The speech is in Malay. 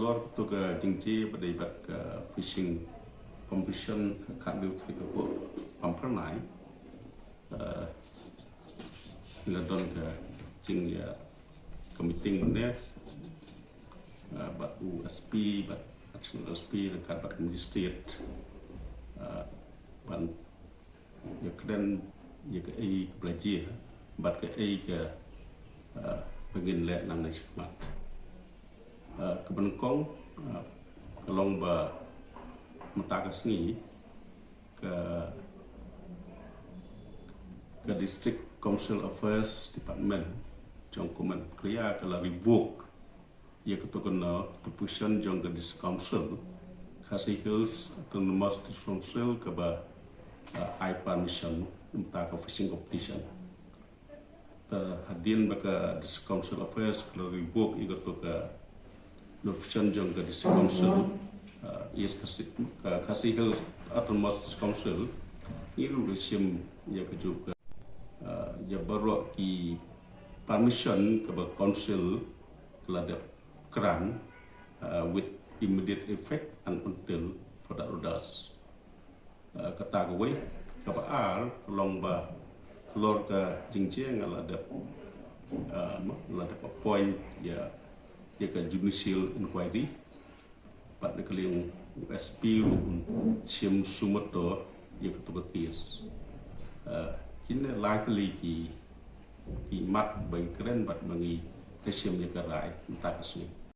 lor tu ke jingji pada ibat ke fishing competition kat liu tu ke pampernai hingga don ke jing ya committee mana bat USP bat national USP dekat bat ministry ban ya keren ya ke ai belajar bat ke ai ke begin lek nang semat kebenkong kelong ba mata kesni ke district council affairs department trong komen clear kalau revoke ia ketukuna position jong ke district council kasih hills autonomous district council ke ba I permission mata ke fishing competition hadirin baka district council affairs kalau revoke ia ketuka position jong ke district council is kasih hills autonomous district council ini regime ia kejuk ya baru ki permission ke council kelada keran with immediate effect and until further orders kata gue kapa ar long ba lor ke jingjeng ada point ya ke judicial inquiry pat keling USP sim sumoto ya ketua kes kini likely ki mat bang keren bat bangi tesim ya kerai tak kesini